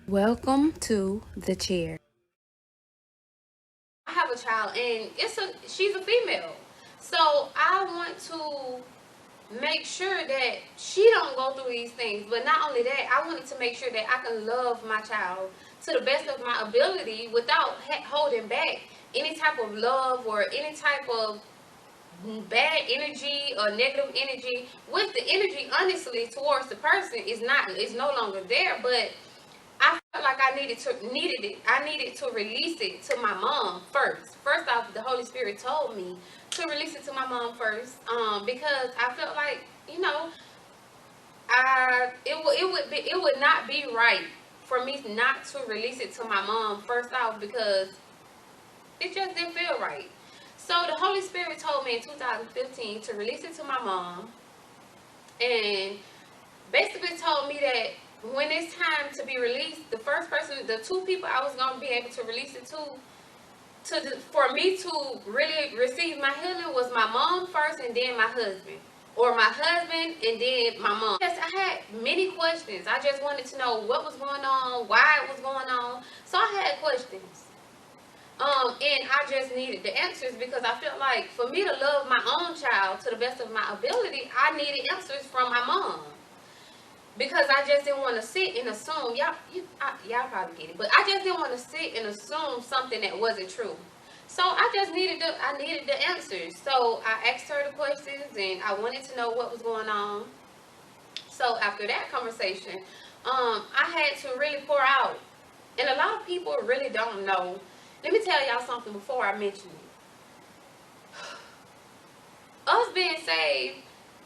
Welcome to the chair. I have a child and she's a female. So I want to make sure that she don't go through these things. But not only that, I wanted to make sure that I can love my child to the best of my ability without holding back any type of love or any type of bad energy or negative energy. With the energy honestly towards the person is no longer there, but I felt like I needed to release it to my mom first. First off, the Holy Spirit told me to release it to my mom first, because I felt like, it would not be right for me not to release it to my mom first off, because it just didn't feel right. So the Holy Spirit told me in 2015 to release it to my mom, and basically told me that when it's time to be released, the two people I was gonna be able to release it for me to really receive my healing was my mom first, and then my husband, or my husband and then my mom. Yes, I had many questions. I just wanted to know what was going on, why it was going on. So I had questions. And I just needed the answers, because I felt like for me to love my own child to the best of my ability, I needed answers from my mom, because I just didn't want to sit and assume y'all probably get it, but I just didn't want to sit and assume something that wasn't true. So I needed the answers. So I asked her the questions, and I wanted to know what was going on. So after that conversation, I had to really pour out, and a lot of people really don't know. Let me tell y'all something before I mention it. Us being saved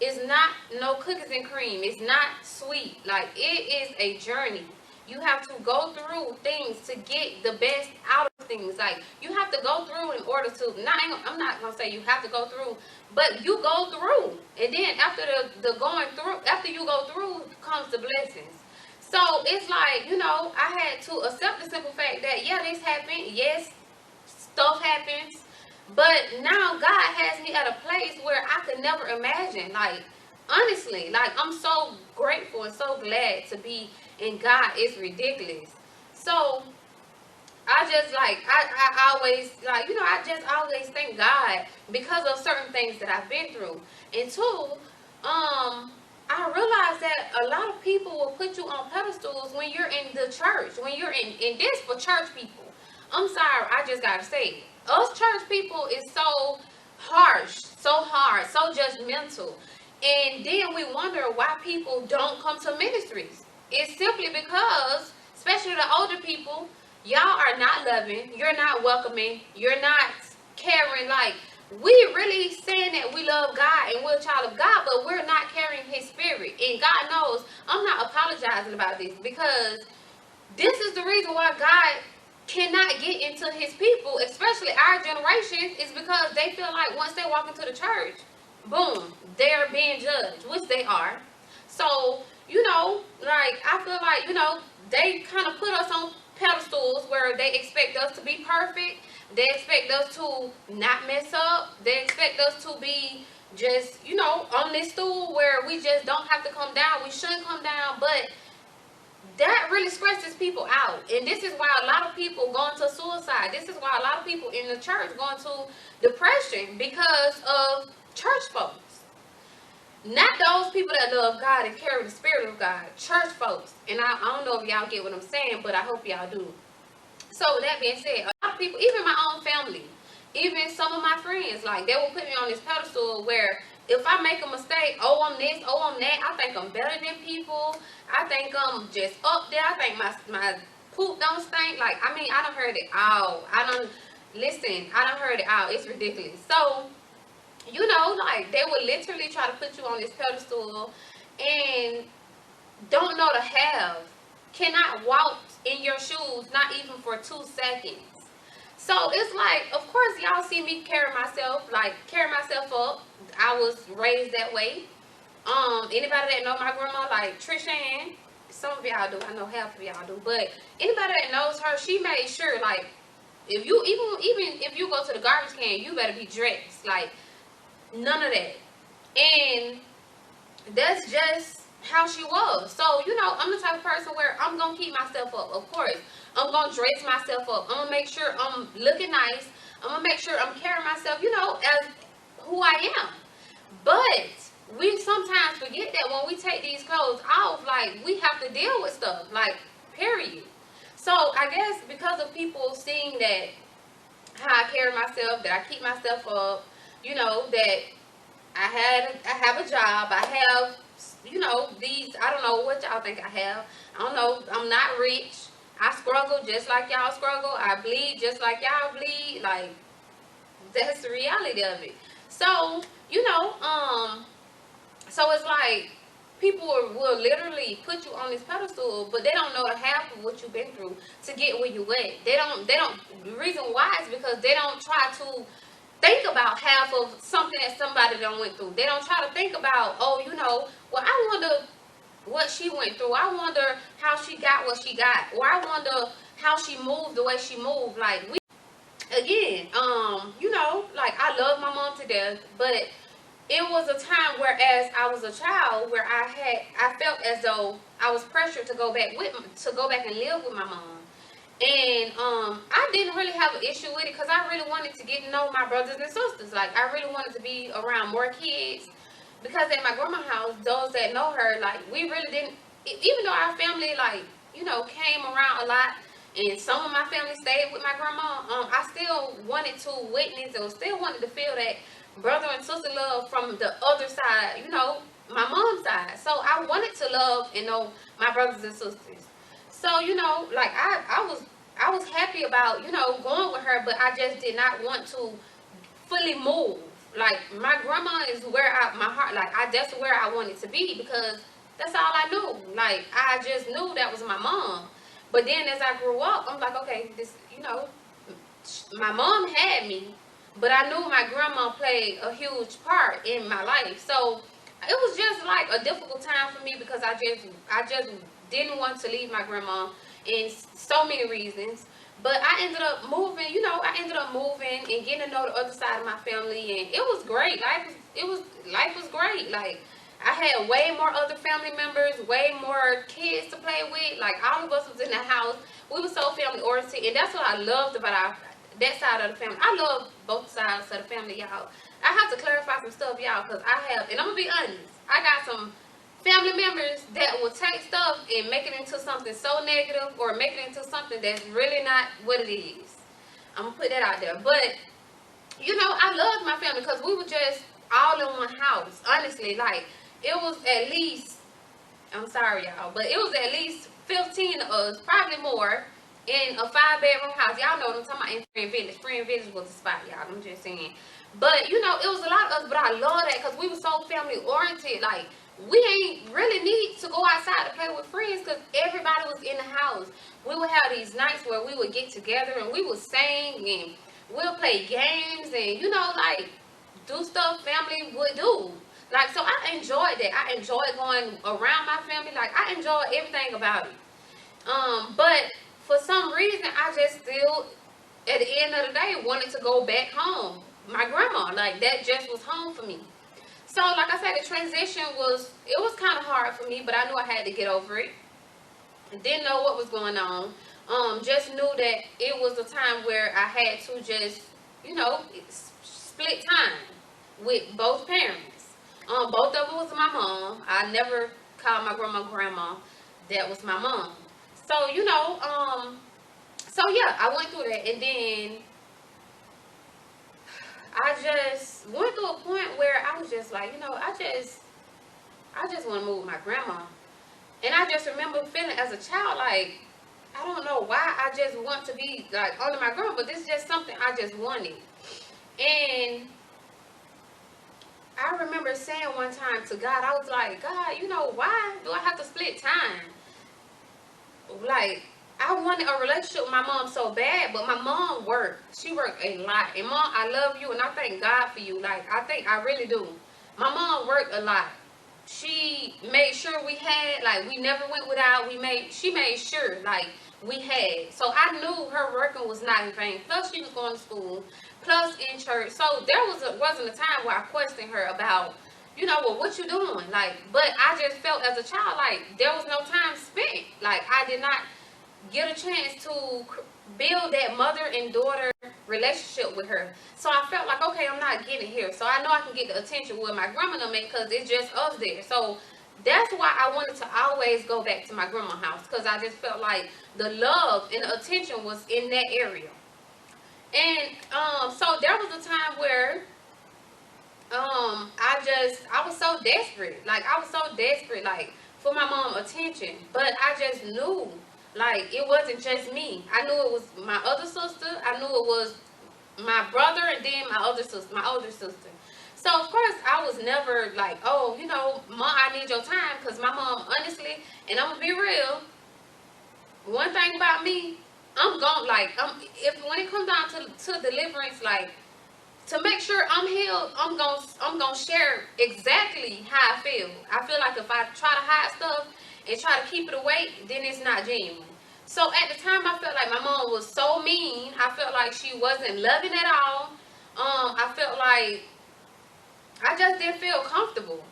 is not no cookies and cream. It's not sweet. Like, it is a journey. You have to go through things to get the best out of things. Like, you have to go through in order to. I'm not gonna say you have to go through, but you go through, and then after the going through, after you go through, comes the blessings. So it's like, I had to accept the simple fact that, yeah, this happened. Yes, stuff happens. But now God has me at a place where I could never imagine. Like, honestly, like, I'm so grateful and so glad to be in God. It's ridiculous. So I just like I always like, I just always thank God because of certain things that I've been through. And two, I realized that a lot of people will put you on pedestals when you're in the church, when you're in this for church people. I'm sorry, I just gotta say it. Us church people is so harsh, so hard, so judgmental. And then we wonder why people don't come to ministries. It's simply because, especially the older people, y'all are not loving, you're not welcoming, you're not caring. Like, we really saying that we love God and we're a child of God, but we're not carrying his spirit. And God knows I'm not apologizing about this, because this is the reason why God cannot get into his people, especially our generation, is because they feel like once they walk into the church, boom, they're being judged, which they are. So, like, I feel like, they kind of put us on pedestals where they expect us to be perfect. They expect us to not mess up. They expect us to be just, on this stool where we just don't have to come down. We shouldn't come down, but that really stresses people out. And this is why a lot of people go into suicide. This is why a lot of people in the church go into depression, because of church folks. Not those people that love God and carry the spirit of God. Church folks. And I don't know if y'all get what I'm saying, but I hope y'all do. So with that being said, a lot of people, even my own family, even some of my friends, like, they will put me on this pedestal where if I make a mistake, oh, I'm this, oh, I'm that, I think I'm better than people. I think I'm just up there. I think my poop don't stink. Like, I mean, I done heard it all. I done heard it all. It's ridiculous. So, like, they would literally try to put you on this pedestal and don't know to have, cannot walk in your shoes, not even for 2 seconds. So it's like, of course, y'all see me carry myself up. I was raised that way. Anybody that know my grandma, like Trishan, some of y'all do. I know half of y'all do. But anybody that knows her, she made sure, like, if you even if you go to the garbage can, you better be dressed. Like, none of that. And that's just how she was. So, you know, I'm the type of person where I'm gonna keep myself up, of course. I'm gonna dress myself up. I'm gonna make sure I'm looking nice. I'm gonna make sure I'm carrying myself, you know, as who I am. But we sometimes forget that when we take these clothes off, like, we have to deal with stuff, like, period. So I guess because of people seeing that, how I carry myself, that I keep myself up, you know, that I have a job. I have, you know, these. I don't know what y'all think I have. I don't know. I'm not rich. I struggle just like y'all struggle. I bleed just like y'all bleed. Like, that's the reality of it. So, you know, so it's like people will literally put you on this pedestal, but they don't know the half of what you've been through to get where you at. They don't. The reason why is because they don't try to think about half of something that somebody done went through. They don't try to think about, oh, you know, well, I wonder what she went through. I wonder how she got what she got, or I wonder how she moved the way she moved. Like, we again, you know, like, I love my mom to death, but it was a time where, as I was a child, where I felt as though I was pressured to go back and live with my mom. And I didn't really have an issue with it because I really wanted to get to know my brothers and sisters. Like, I really wanted to be around more kids because at my grandma's house, those that know her, like, we really didn't. Even though our family, like, you know, came around a lot, and some of my family stayed with my grandma, I still wanted to witness or still wanted to feel that brother and sister love from the other side. You know, my mom's side. So I wanted to love and know my brothers and sisters. So, you know, like, I was happy about, you know, going with her, but I just did not want to fully move. Like, my grandma is where my heart, like, that's where I wanted to be because that's all I knew. Like, I just knew that was my mom. But then as I grew up, I'm like, okay, this, you know, my mom had me, but I knew my grandma played a huge part in my life. So it was just like a difficult time for me because I just didn't want to leave my grandma in so many reasons. But I ended up moving, you know, I ended up moving and getting to know the other side of my family, and it was great. Life was great. Like, I had way more other family members, way more kids to play with. Like, all of us was in the house. We were so family oriented, and that's what I loved about that side of the family. I love both sides of the family, y'all. I have to clarify some stuff, y'all, because I have, and I'm gonna be honest, I got some family members that will take stuff and make it into something so negative or make it into something that's really not what it is. I'm gonna put that out there. But, you know, I loved my family because we were just all in one house. Honestly, like, it was at least, I'm sorry, y'all, but it was at least 15 of us, probably more, in a 5-bedroom house. Y'all know what I'm talking about in Friend Village. Friend Village was the spot, y'all. I'm just saying. But, you know, it was a lot of us, but I love that because we were so family oriented. Like, we ain't really need to go outside to play with friends because everybody was in the house. We would have these nights where we would get together and we would sing and we'll play games and, you know, like, do stuff family would do. Like, so I enjoyed that. I enjoyed going around my family. Like, I enjoyed everything about it. But for some reason, I just still, at the end of the day, wanted to go back home. My grandma, like, that just was home for me. So, like I said, the transition it was kind of hard for me, but I knew I had to get over it. Didn't know what was going on. Just knew that it was a time where I had to just, you know, split time with both parents. Both of them was my mom. I never called my grandma. That was my mom. So, you know, so yeah, I went through that, and then I just went through a point where I was just like, you know, I just want to move with my grandma. And I just remember feeling as a child like, I don't know why I just want to be like under my grandma, but this is just something I just wanted. And I remember saying one time to God, I was like, God, you know, why do I have to split time? Like, I wanted a relationship with my mom so bad, but my mom worked. She worked a lot. And Mom, I love you and I thank God for you. Like, I really do. My mom worked a lot. She made sure we had, like, we never went without. She made sure, like, we had. So I knew her working was not in vain. Plus, she was going to school. Plus, in church. So there wasn't a time where I questioned her about, well, what you doing? Like, but I just felt as a child like there was no time spent. Like, I did not get a chance to build that mother and daughter relationship with her. So I felt like, okay, I'm not getting it here. So I know I can get the attention with my grandma make because it's just us there. So that's why I wanted to always go back to my grandma's house, because I just felt like the love and the attention was in that area. And so there was a time where I was so desperate. Like, I was so desperate, like, for my mom attention. But I just knew, like, it wasn't just me. I knew it was my other sister. I knew it was my brother, and then my other sister, my older sister. So of course I was never like, oh, mom, I need your time, because my mom, honestly, and I'm gonna be real. One thing about me, I'm going like, if when it comes down to deliverance, like, to make sure I'm healed, I'm gonna share exactly how I feel. I feel like if I try to hide stuff and try to keep it away, then it's not genuine. So at the time, I felt like my mom was so mean. I felt like she wasn't loving at all. I felt like I just didn't feel comfortable.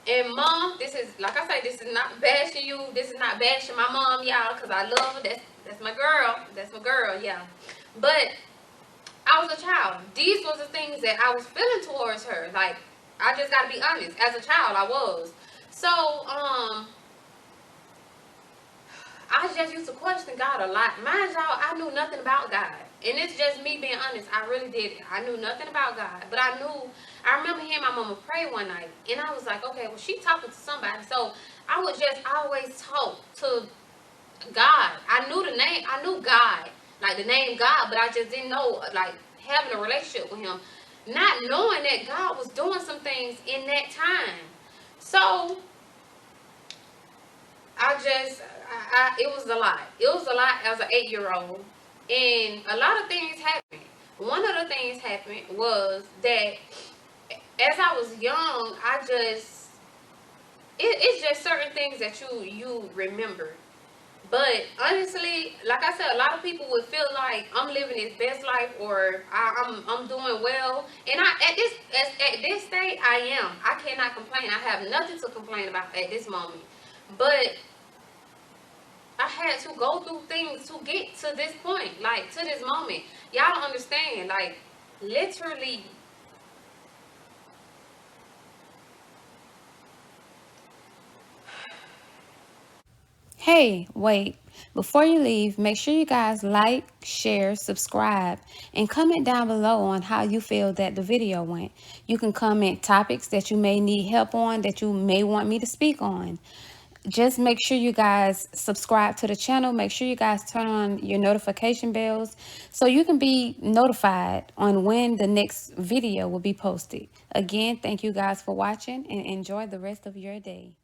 And mom, this is, like I say, this is not bashing you. This is not bashing my mom, y'all, because I love her. That's my girl. That's my girl, yeah. But I was a child. These was the things that I was feeling towards her. Like, I just gotta be honest. As a child, I was. So, I just used to question God a lot. Mind y'all, I knew nothing about God. And it's just me being honest. I really did. I knew nothing about God. But I remember hearing my mama pray one night. And I was like, okay, well, she talking to somebody. So I would just always talk to God. I knew the name. I knew God. Like, the name God. But I just didn't know, like, having a relationship with him. Not knowing that God was doing some things in that time. So it was a lot. It was a lot as an 8-year-old. And a lot of things happened. One of the things happened was that as I was young, it's just certain things that you remember. But honestly, like I said, a lot of people would feel like I'm living his best life, or I'm doing well. And at this state, I am. I cannot complain. I have nothing to complain about at this moment. But I had to go through things to get to this point, like, to this moment. Y'all don't understand, like, literally. Hey, wait. Before you leave, make sure you guys like, share, subscribe, and comment down below on how you feel that the video went. You can comment topics that you may need help on, that you may want me to speak on. Just make sure you guys subscribe to the channel. Make sure you guys turn on your notification bells so you can be notified on when the next video will be posted. Again, thank you guys for watching, and enjoy the rest of your day.